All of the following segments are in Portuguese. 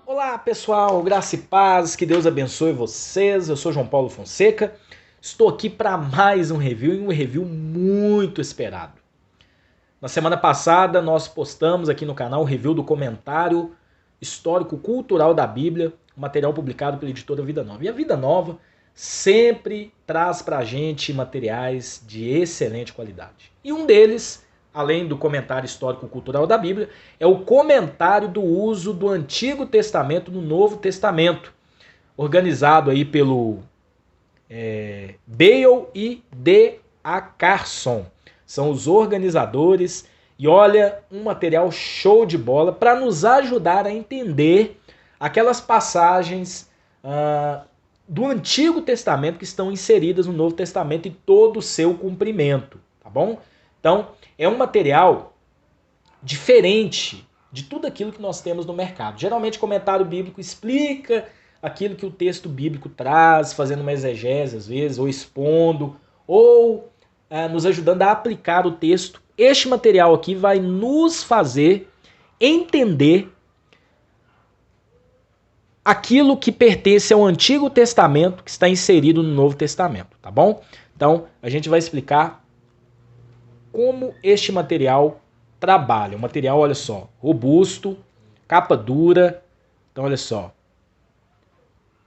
Olá pessoal, graça e paz, que Deus abençoe vocês. Eu sou João Paulo Fonseca, estou aqui para mais um review e um review muito esperado. Na semana passada nós postamos aqui no canal o review do comentário histórico-cultural da Bíblia, material publicado pela editora Vida Nova. E a Vida Nova sempre traz para a gente materiais de excelente qualidade. E um deles, além do comentário histórico-cultural da Bíblia, é o comentário do uso do Antigo Testamento no Novo Testamento, organizado aí pelo Bale e D.A. Carson. São os organizadores e olha, um material show de bola para nos ajudar a entender aquelas passagens do Antigo Testamento que estão inseridas no Novo Testamento e todo o seu cumprimento, tá bom? Então, é um material diferente de tudo aquilo que nós temos no mercado. Geralmente, comentário bíblico explica aquilo que o texto bíblico traz, fazendo uma exegese às vezes, ou expondo, ou nos ajudando a aplicar o texto. Este material aqui vai nos fazer entender aquilo que pertence ao Antigo Testamento que está inserido no Novo Testamento, tá bom? Então, a gente vai explicar como este material trabalha. Um material, olha só, robusto, capa dura. Então, olha só.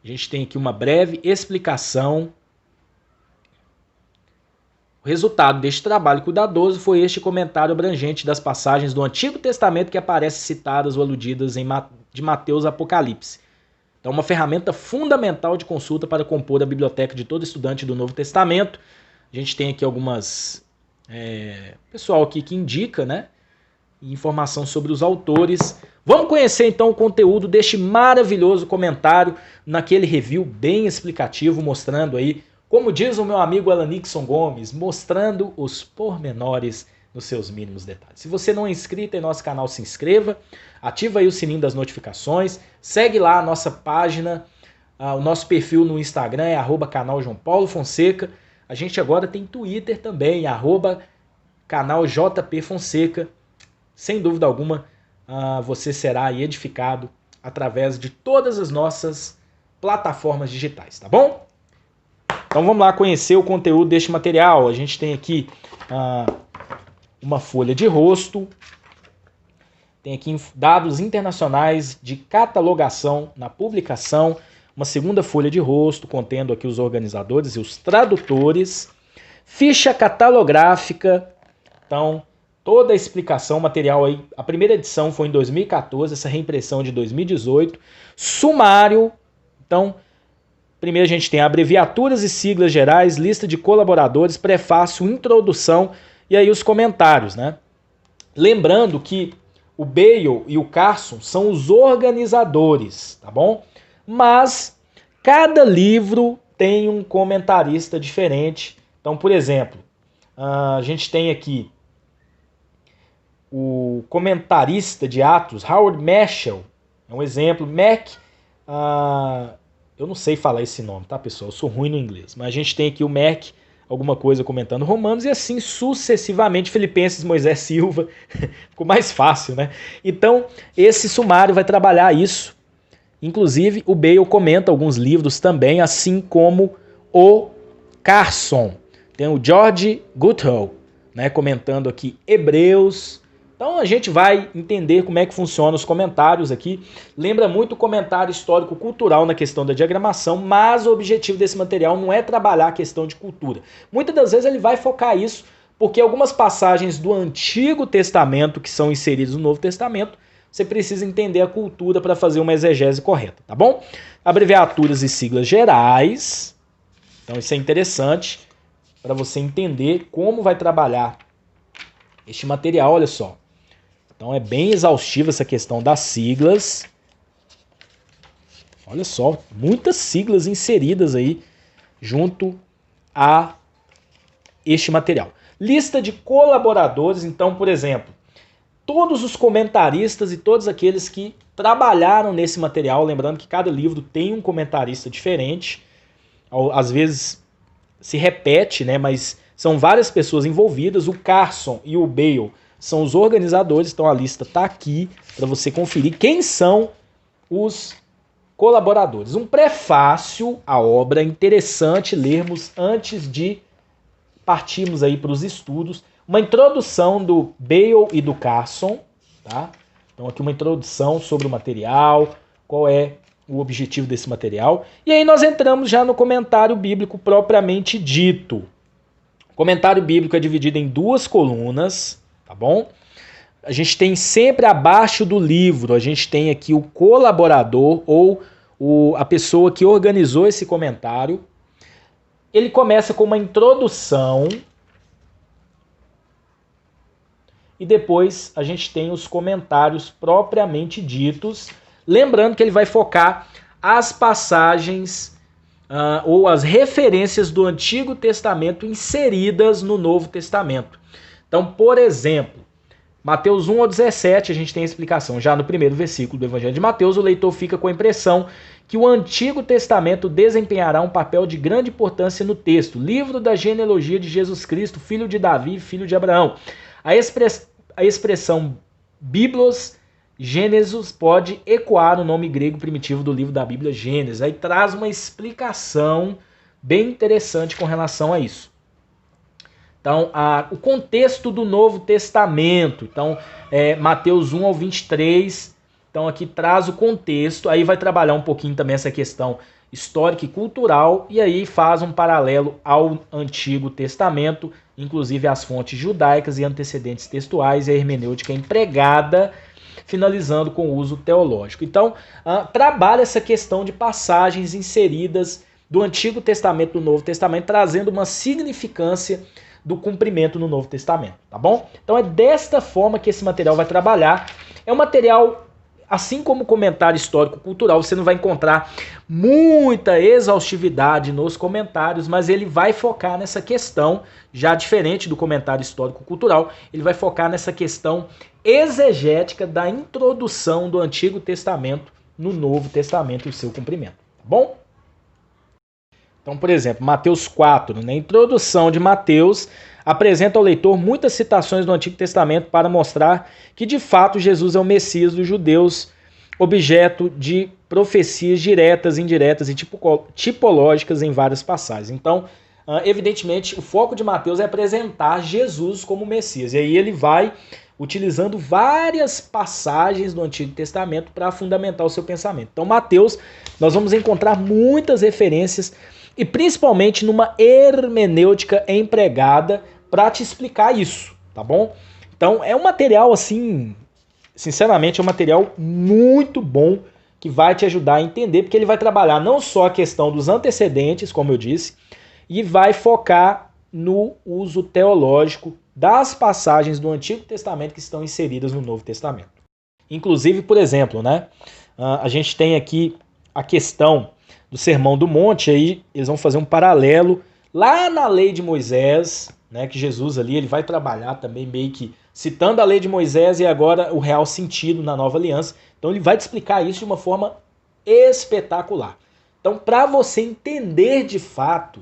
A gente tem aqui uma breve explicação. O resultado deste trabalho cuidadoso foi este comentário abrangente das passagens do Antigo Testamento que aparecem citadas ou aludidas de Mateus e Apocalipse. Então, uma ferramenta fundamental de consulta para compor a biblioteca de todo estudante do Novo Testamento. A gente tem aqui algumas... pessoal aqui que indica, né? Informação sobre os autores. Vamos conhecer então o conteúdo deste maravilhoso comentário naquele review bem explicativo, mostrando aí, como diz o meu amigo Alan Nixon Gomes, mostrando os pormenores nos seus mínimos detalhes. Se você não é inscrito em nosso canal, se inscreva, ativa aí o sininho das notificações, segue lá a nossa página, o nosso perfil no Instagram é @canal João Paulo Fonseca. A gente agora tem Twitter também, @canal JP Fonseca. Sem dúvida alguma, você será edificado através de todas as nossas plataformas digitais, tá bom? Então vamos lá conhecer o conteúdo deste material. A gente tem aqui uma folha de rosto, tem aqui dados internacionais de catalogação na publicação, uma segunda folha de rosto contendo aqui os organizadores e os tradutores, ficha catalográfica, então toda a explicação, material aí, a primeira edição foi em 2014, essa reimpressão de 2018, sumário, então primeiro a gente tem abreviaturas e siglas gerais, lista de colaboradores, prefácio, introdução e aí os comentários, né? Lembrando que o Bale e o Carson são os organizadores, tá bom? Mas cada livro tem um comentarista diferente. Então, por exemplo, a gente tem aqui o comentarista de Atos, Howard Marshall, é um exemplo. Eu não sei falar esse nome, tá, pessoal? Eu sou ruim no inglês. Mas a gente tem aqui o alguma coisa comentando Romanos e assim sucessivamente, Filipenses, Moisés Silva. Ficou mais fácil, né? Então, esse sumário vai trabalhar isso. Inclusive, o Bale comenta alguns livros também, assim como o Carson. Tem o George Goodall, né, comentando aqui Hebreus. Então a gente vai entender como é que funcionam os comentários aqui. Lembra muito o comentário histórico-cultural na questão da diagramação, mas o objetivo desse material não é trabalhar a questão de cultura. Muitas das vezes ele vai focar isso, porque algumas passagens do Antigo Testamento que são inseridas no Novo Testamento, você precisa entender a cultura para fazer uma exegese correta, tá bom? Abreviaturas e siglas gerais. Então isso é interessante para você entender como vai trabalhar este material, olha só. Então é bem exaustivo essa questão das siglas. Olha só, muitas siglas inseridas aí junto a este material. Lista de colaboradores, então, por exemplo, todos os comentaristas e todos aqueles que trabalharam nesse material, lembrando que cada livro tem um comentarista diferente, às vezes se repete, né, mas São várias pessoas envolvidas. O Carson e o Bale são os organizadores, então a lista está aqui para você conferir quem são os colaboradores. Um prefácio à obra, interessante lermos antes de partirmos aí para os estudos. Uma introdução do Bale e do Carson, tá? Então aqui uma introdução sobre o material, qual é o objetivo desse material. E aí nós entramos já no comentário bíblico propriamente dito. O comentário bíblico é dividido em 2 colunas, tá bom? A gente tem sempre abaixo do livro, a gente tem aqui o colaborador ou a pessoa que organizou esse comentário. Ele começa com uma introdução e depois a gente tem os comentários propriamente ditos. Lembrando que ele vai focar as passagens ou as referências do Antigo Testamento inseridas no Novo Testamento. Então, por exemplo, Mateus 1 ao 17, a gente tem a explicação. Já no primeiro versículo do Evangelho de Mateus, o leitor fica com a impressão que o Antigo Testamento desempenhará um papel de grande importância no texto. Livro da genealogia de Jesus Cristo, filho de Davi, filho de Abraão. A expressão Biblos Gênesis pode ecoar o nome grego primitivo do livro da Bíblia, Gênesis. Aí traz uma explicação bem interessante com relação a isso. Então, o contexto do Novo Testamento. Então, Mateus 1 ao 23. Então, aqui traz o contexto. Aí vai trabalhar um pouquinho também essa questão histórica e cultural. E aí faz um paralelo ao Antigo Testamento, inclusive as fontes judaicas e antecedentes textuais e a hermenêutica empregada, finalizando com o uso teológico. Então, trabalha essa questão de passagens inseridas do Antigo Testamento e do Novo Testamento, trazendo uma significância do cumprimento no Novo Testamento, tá bom? Então é desta forma que esse material vai trabalhar. É um material, assim como o comentário histórico-cultural, você não vai encontrar muita exaustividade nos comentários, mas ele vai focar nessa questão, já diferente do comentário histórico-cultural, ele vai focar nessa questão exegética da introdução do Antigo Testamento no Novo Testamento e o seu cumprimento, tá bom? Então, por exemplo, Mateus 4, na introdução de Mateus, apresenta ao leitor muitas citações do Antigo Testamento para mostrar que, de fato, Jesus é o Messias dos judeus, objeto de profecias diretas, indiretas e tipológicas em várias passagens. Então, evidentemente, o foco de Mateus é apresentar Jesus como Messias. E aí ele vai utilizando várias passagens do Antigo Testamento para fundamentar o seu pensamento. Então, Mateus, nós vamos encontrar muitas referências e principalmente numa hermenêutica empregada para te explicar isso, tá bom? Então é um material assim, sinceramente é um material muito bom que vai te ajudar a entender, porque ele vai trabalhar não só a questão dos antecedentes, como eu disse, e vai focar no uso teológico das passagens do Antigo Testamento que estão inseridas no Novo Testamento. Inclusive, por exemplo, né, a gente tem aqui a questão do Sermão do Monte, aí eles vão fazer um paralelo lá na lei de Moisés, né, que Jesus ali ele vai trabalhar também meio que citando a lei de Moisés e agora o real sentido na nova aliança. Então ele vai te explicar isso de uma forma espetacular. Então, para você entender de fato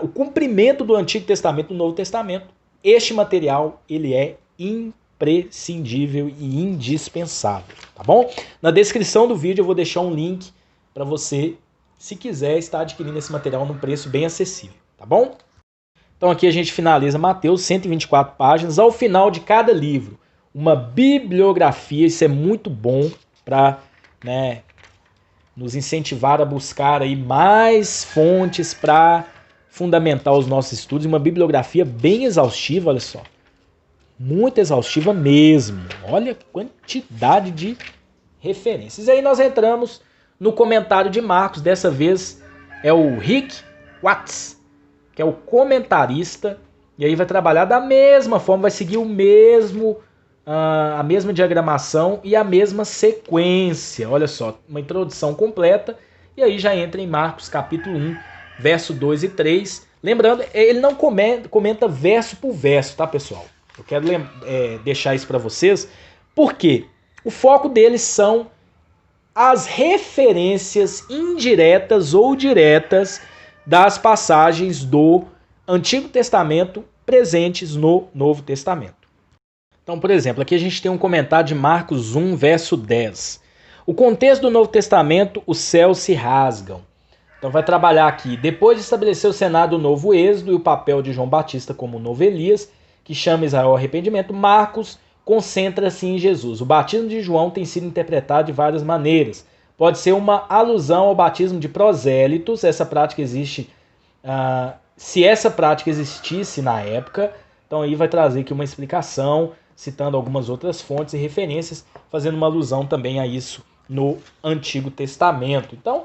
o cumprimento do Antigo Testamento e do Novo Testamento, este material ele é imprescindível e indispensável, tá bom? Na descrição do vídeo eu vou deixar um link para você, se quiser, estar adquirindo esse material num preço bem acessível, tá bom? Então aqui a gente finaliza Mateus, 124 páginas, ao final de cada livro, uma bibliografia, isso é muito bom para, né, nos incentivar a buscar aí mais fontes para fundamentar os nossos estudos, uma bibliografia bem exaustiva, olha só, muito exaustiva mesmo, olha a quantidade de referências. E aí nós entramos no comentário de Marcos, dessa vez é o Rick Watts, que é o comentarista, e aí vai trabalhar da mesma forma, vai seguir a mesma diagramação e a mesma sequência. Olha só, uma introdução completa, e aí já entra em Marcos capítulo 1, verso 2 e 3. Lembrando, ele não comenta verso por verso, tá, pessoal? Eu quero deixar isso para vocês, porque o foco deles são as referências indiretas ou diretas das passagens do Antigo Testamento presentes no Novo Testamento. Então, por exemplo, aqui a gente tem um comentário de Marcos 1, verso 10. O contexto do Novo Testamento, os céus se rasgam. Então vai trabalhar aqui. Depois de estabelecer o Senado o novo Êxodo e o papel de João Batista como o novo Elias, que chama Israel ao arrependimento, Marcos concentra-se em Jesus. O batismo de João tem sido interpretado de várias maneiras. Pode ser uma alusão ao batismo de prosélitos. Essa prática existe, se essa prática existisse na época, então aí vai trazer aqui uma explicação, citando algumas outras fontes e referências, fazendo uma alusão também a isso no Antigo Testamento. Então,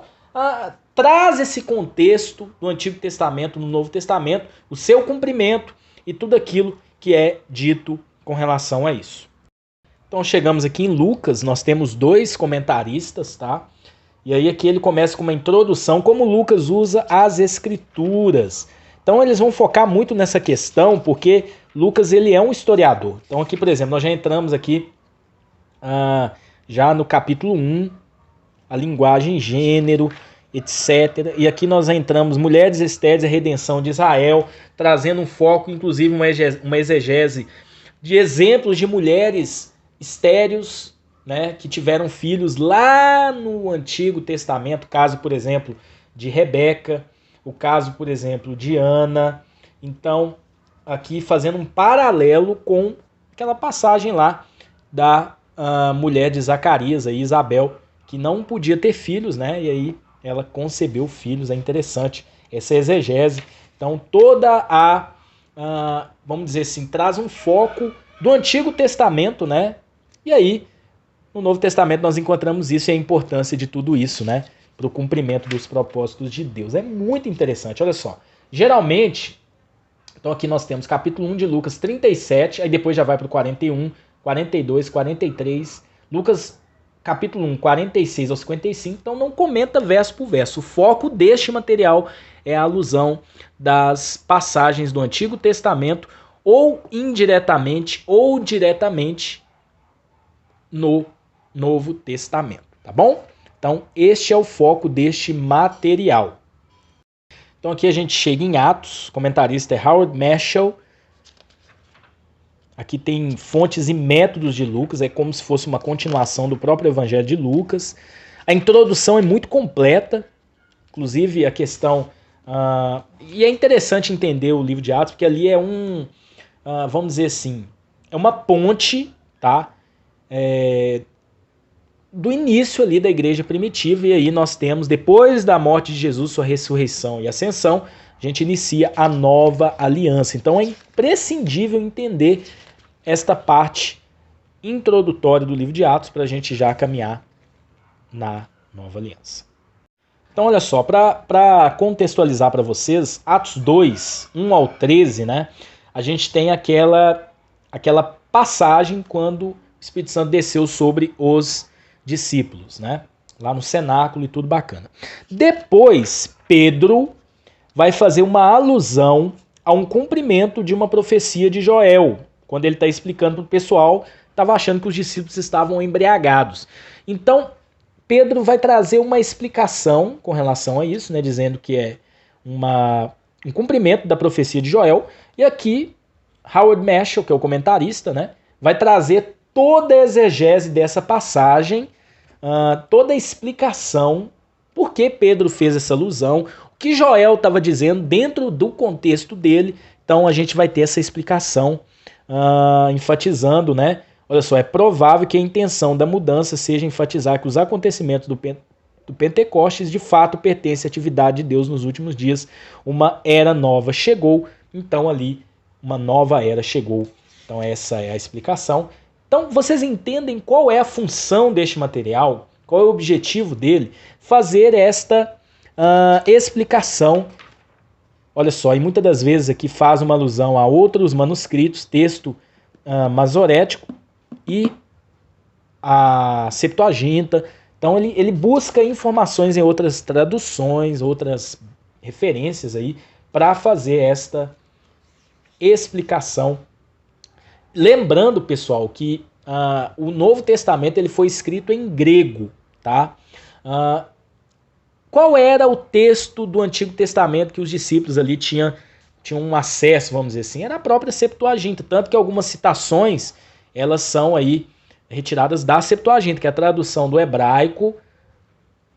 traz esse contexto do Antigo Testamento no Novo Testamento, o seu cumprimento e tudo aquilo que é dito com relação a isso. Então chegamos aqui em Lucas, nós temos 2 comentaristas, tá? E aí aqui ele começa com uma introdução, como Lucas usa as escrituras. Então eles vão focar muito nessa questão, porque Lucas ele é um historiador. Então aqui, por exemplo, nós já entramos aqui já no capítulo 1, a linguagem, gênero, etc. E aqui nós entramos mulheres estéreis e a redenção de Israel, trazendo um foco, inclusive uma exegese de exemplos de mulheres estéreis, né, que tiveram filhos lá no Antigo Testamento, caso, por exemplo, de Rebeca, o caso, por exemplo, de Ana. Então, aqui fazendo um paralelo com aquela passagem lá da mulher de Zacarias, aí, Isabel, que não podia ter filhos, né? E aí ela concebeu filhos. É interessante essa exegese. Então toda vamos dizer assim, traz um foco do Antigo Testamento, né? E aí no Novo Testamento nós encontramos isso e a importância de tudo isso, né? Para o cumprimento dos propósitos de Deus. É muito interessante, olha só. Geralmente, então aqui nós temos capítulo 1 de Lucas 37, aí depois já vai para o 41, 42, 43, Lucas capítulo 1, 46 ao 55, então não comenta verso por verso. O foco deste material é a alusão das passagens do Antigo Testamento, ou indiretamente ou diretamente no Novo Testamento, tá bom? Então este é o foco deste material. Então aqui a gente chega em Atos, comentarista é Howard Marshall. Aqui tem fontes e métodos de Lucas, é como se fosse uma continuação do próprio Evangelho de Lucas. A introdução é muito completa, inclusive a questão... e é interessante entender o livro de Atos, porque ali é vamos dizer assim, é uma ponte, tá? Do início ali da igreja primitiva, e aí nós temos, depois da morte de Jesus, sua ressurreição e ascensão, a gente inicia a nova aliança. Então é imprescindível entender esta parte introdutória do livro de Atos para a gente já caminhar na nova aliança. Então olha só, para contextualizar para vocês, Atos 2, 1 ao 13, né, a gente tem aquela passagem quando o Espírito Santo desceu sobre os discípulos, né, lá no cenáculo e tudo bacana. Depois, Pedro vai fazer uma alusão a um cumprimento de uma profecia de Joel, quando ele está explicando para o pessoal, estava achando que os discípulos estavam embriagados. Então, Pedro vai trazer uma explicação com relação a isso, né, dizendo que é um cumprimento da profecia de Joel. E aqui, Howard Marshall, que é o comentarista, né, vai trazer toda a exegese dessa passagem, toda a explicação, por que Pedro fez essa alusão, o que Joel estava dizendo dentro do contexto dele. Então a gente vai ter essa explicação enfatizando, né? Olha só, é provável que a intenção da mudança seja enfatizar que os acontecimentos do Pentecostes de fato pertencem à atividade de Deus nos últimos dias. Uma era nova chegou, então ali uma nova era chegou. Então essa é a explicação. Então vocês entendem qual é a função deste material, qual é o objetivo dele? Fazer esta explicação. Olha só, e muitas das vezes aqui faz uma alusão a outros manuscritos, texto masorético e a Septuaginta. Então ele busca informações em outras traduções, outras referências aí, para fazer esta explicação. Lembrando, pessoal, que o Novo Testamento ele foi escrito em grego, tá? Qual era o texto do Antigo Testamento que os discípulos ali tinham tinham um acesso, vamos dizer assim, era a própria Septuaginta, tanto que algumas citações, elas são aí retiradas da Septuaginta, que é a tradução do hebraico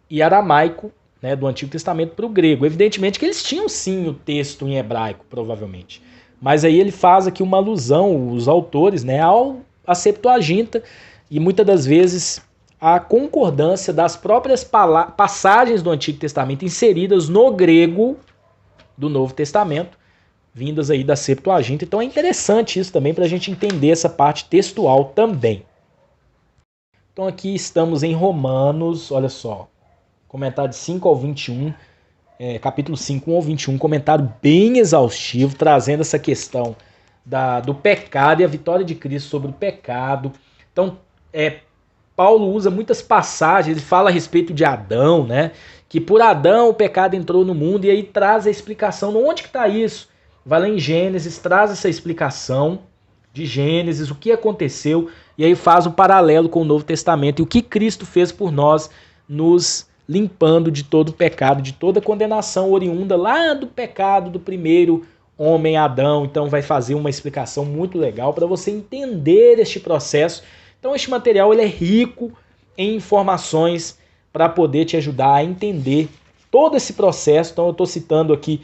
e aramaico, né, do Antigo Testamento para o grego. Evidentemente que eles tinham sim o texto em hebraico, provavelmente. Mas aí ele faz aqui uma alusão, os autores, né, à Septuaginta, e muitas das vezes a concordância das próprias passagens do Antigo Testamento inseridas no grego do Novo Testamento, vindas aí da Septuaginta. Então é interessante isso também para a gente entender essa parte textual também. Então aqui estamos em Romanos, olha só, comentário de 5 ao 21, capítulo 5, 1 ao 21, comentário bem exaustivo, trazendo essa questão do pecado e a vitória de Cristo sobre o pecado. Então, Paulo usa muitas passagens, ele fala a respeito de Adão, né? Que por Adão o pecado entrou no mundo, e aí traz a explicação. Onde que está isso? Vai lá em Gênesis, traz essa explicação de Gênesis, o que aconteceu, e aí faz um paralelo com o Novo Testamento e o que Cristo fez por nós, nos limpando de todo o pecado, de toda condenação oriunda lá do pecado do primeiro homem, Adão. Então vai fazer uma explicação muito legal para você entender este processo. Então este material ele é rico em informações para poder te ajudar a entender todo esse processo. Então eu estou citando aqui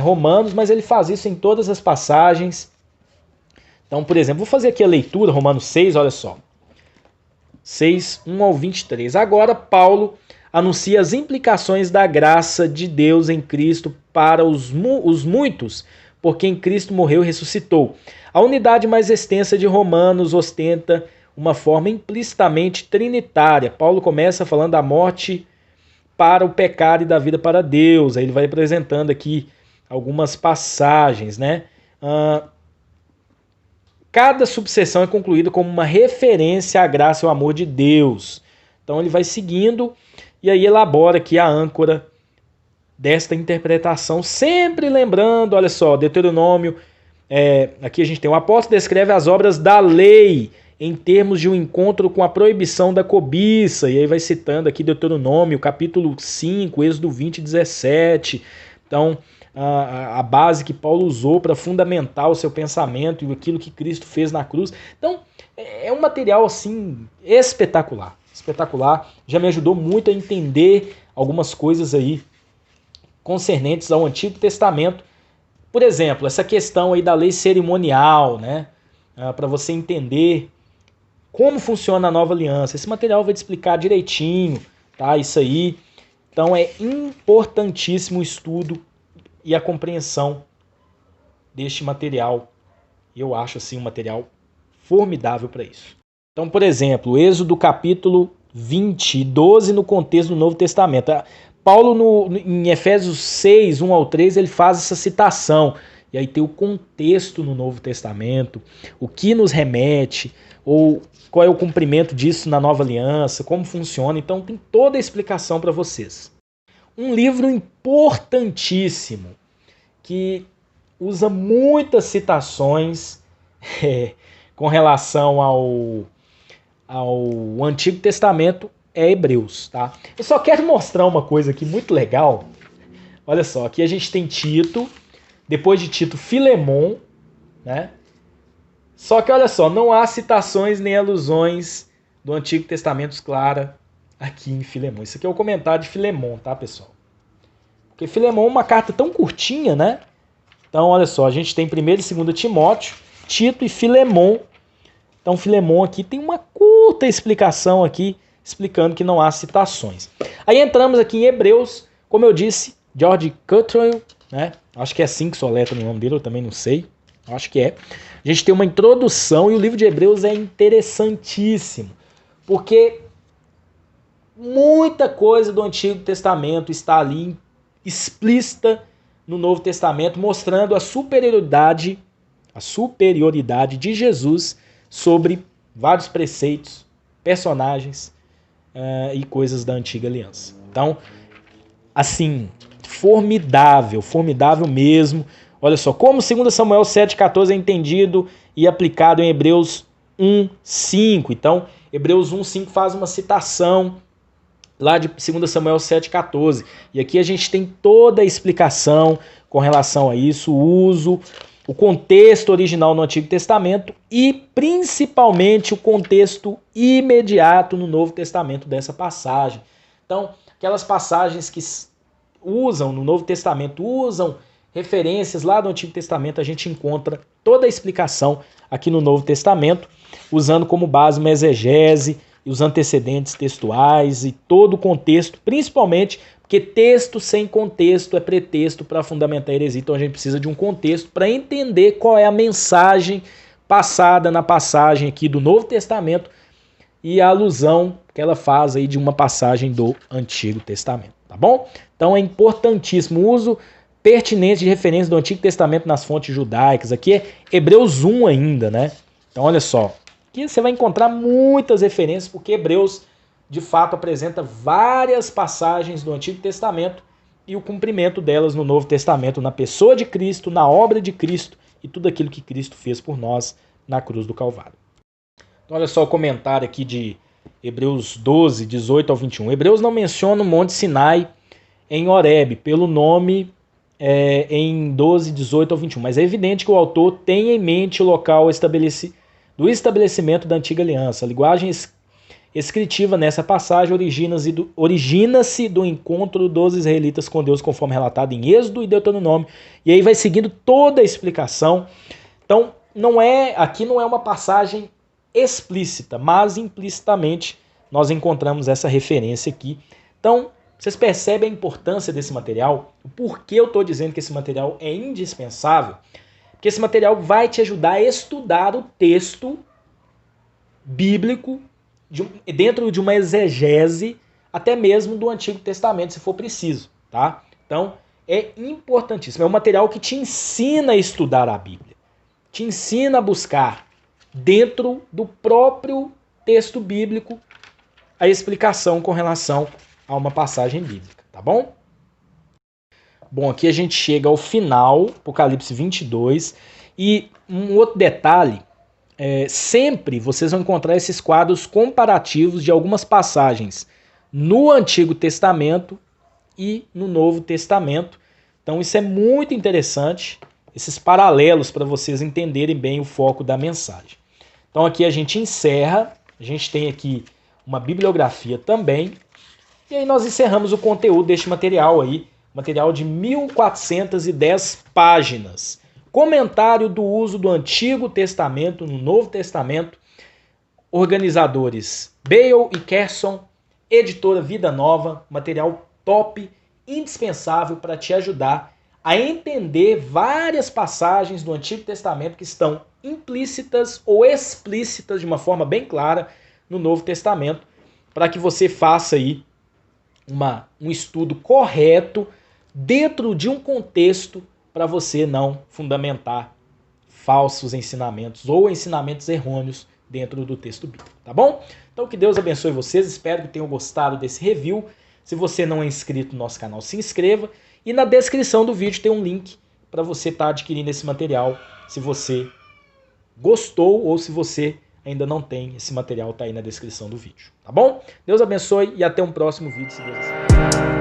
Romanos, mas ele faz isso em todas as passagens. Então, por exemplo, vou fazer aqui a leitura, Romanos 6, olha só. 6, 1 ao 23. Agora Paulo anuncia as implicações da graça de Deus em Cristo para os muitos, por quem Cristo morreu e ressuscitou. A unidade mais extensa de Romanos ostenta uma forma implicitamente trinitária. Paulo começa falando da morte para o pecado e da vida para Deus. Aí ele vai apresentando aqui algumas passagens, né? Cada subseção é concluída como uma referência à graça e ao amor de Deus. Então ele vai seguindo e aí elabora aqui a âncora desta interpretação, sempre lembrando, olha só, Deuteronômio, aqui a gente tem o apóstolo descreve as obras da lei em termos de um encontro com a proibição da cobiça, e aí vai citando aqui Deuteronômio, capítulo 5, Êxodo 20, 17. Então, a base que Paulo usou para fundamentar o seu pensamento e aquilo que Cristo fez na cruz. Então, é um material assim espetacular, espetacular. Já me ajudou muito a entender algumas coisas aí concernentes ao Antigo Testamento. Por exemplo, essa questão aí da lei cerimonial, né? Para você entender como funciona a nova aliança. Esse material vai te explicar direitinho, tá? Isso aí. Então é importantíssimo o estudo e a compreensão deste material. Eu acho assim um material formidável para isso. Então, por exemplo, Êxodo capítulo 20, 12 no contexto do Novo Testamento. Paulo em Efésios 6, 1 ao 3, ele faz essa citação. E aí tem o contexto no Novo Testamento, o que nos remete, ou qual é o cumprimento disso na Nova Aliança, como funciona. Então tem toda a explicação para vocês. Um livro importantíssimo, que usa muitas citações com relação ao Antigo Testamento, é Hebreus, tá? Eu só quero mostrar uma coisa aqui muito legal. Olha só, aqui a gente tem Tito, depois de Tito, Filemon, né? Só que olha só, não há citações nem alusões do Antigo Testamento clara aqui em Filemon. Isso aqui é o comentário de Filemon, tá, pessoal? Porque Filemon é uma carta tão curtinha, né? Então, olha só, a gente tem 1º e 2º Timóteo, Tito e Filemon. Então, Filemon aqui tem uma curta explicação aqui, explicando que não há citações. Aí entramos aqui em Hebreus, como eu disse, George Cottrell, né? Acho que é assim que soletra o nome dele, eu também não sei. Acho que é. A gente tem uma introdução e o livro de Hebreus é interessantíssimo, porque muita coisa do Antigo Testamento está ali explícita no Novo Testamento, mostrando a superioridade de Jesus sobre vários preceitos, personagens e coisas da Antiga Aliança. Então, assim, formidável mesmo. Olha só, como 2 Samuel 7,14 é entendido e aplicado em Hebreus 1,5. Então, Hebreus 1,5 faz uma citação lá de 2 Samuel 7,14. E aqui a gente tem toda a explicação com relação a isso, o uso, o contexto original no Antigo Testamento e principalmente o contexto imediato no Novo Testamento dessa passagem. Então, aquelas passagens que usam no Novo Testamento, usam referências lá do Antigo Testamento, a gente encontra toda a explicação aqui no Novo Testamento, usando como base uma exegese e os antecedentes textuais e todo o contexto, principalmente porque texto sem contexto é pretexto para fundamentar a heresia. Então a gente precisa de um contexto para entender qual é a mensagem passada na passagem aqui do Novo Testamento e a alusão que ela faz aí de uma passagem do Antigo Testamento, tá bom? Então é importantíssimo o uso pertinente de referência do Antigo Testamento nas fontes judaicas. Aqui é Hebreus 1 ainda, né? Então olha só, aqui você vai encontrar muitas referências, porque Hebreus de fato apresenta várias passagens do Antigo Testamento e o cumprimento delas no Novo Testamento, na pessoa de Cristo, na obra de Cristo e tudo aquilo que Cristo fez por nós na cruz do Calvário. Então olha só o comentário aqui de Hebreus 12, 18 ao 21. Hebreus não menciona o Monte Sinai em Horebe pelo nome em 12, 18 ao 21, mas é evidente que o autor tem em mente o local do estabelecimento da antiga aliança. A linguagem escritiva nessa passagem origina-se do encontro dos israelitas com Deus, conforme relatado em Êxodo e Deuteronômio, e aí vai seguindo toda a explicação. Então, aqui não é uma passagem explícita, mas implicitamente nós encontramos essa referência aqui. Então, vocês percebem a importância desse material? O porquê eu estou dizendo que esse material é indispensável? Porque esse material vai te ajudar a estudar o texto bíblico dentro de uma exegese, até mesmo do Antigo Testamento, se for preciso, tá? Então, é importantíssimo. É um material que te ensina a estudar a Bíblia. Te ensina a buscar, dentro do próprio texto bíblico, a explicação com relação a uma passagem bíblica, tá bom? Bom, aqui a gente chega ao final, Apocalipse 22, e um outro detalhe, sempre vocês vão encontrar esses quadros comparativos de algumas passagens no Antigo Testamento e no Novo Testamento. Então isso é muito interessante, esses paralelos para vocês entenderem bem o foco da mensagem. Então aqui a gente encerra, a gente tem aqui uma bibliografia também, e aí nós encerramos o conteúdo deste material aí, material de 1410 páginas. Comentário do uso do Antigo Testamento no Novo Testamento. Organizadores Bale e Kerson, editora Vida Nova, material top, indispensável para te ajudar a entender várias passagens do Antigo Testamento que estão implícitas ou explícitas de uma forma bem clara no Novo Testamento, para que você faça aí um estudo correto dentro de um contexto para você não fundamentar falsos ensinamentos ou ensinamentos errôneos dentro do texto bíblico, tá bom? Então que Deus abençoe vocês, espero que tenham gostado desse review. Se você não é inscrito no nosso canal, se inscreva, e na descrição do vídeo tem um link para você estar adquirindo esse material, se você gostou ou se você ainda não tem, esse material está aí na descrição do vídeo, tá bom? Deus abençoe e até um próximo vídeo, se Deus quiser.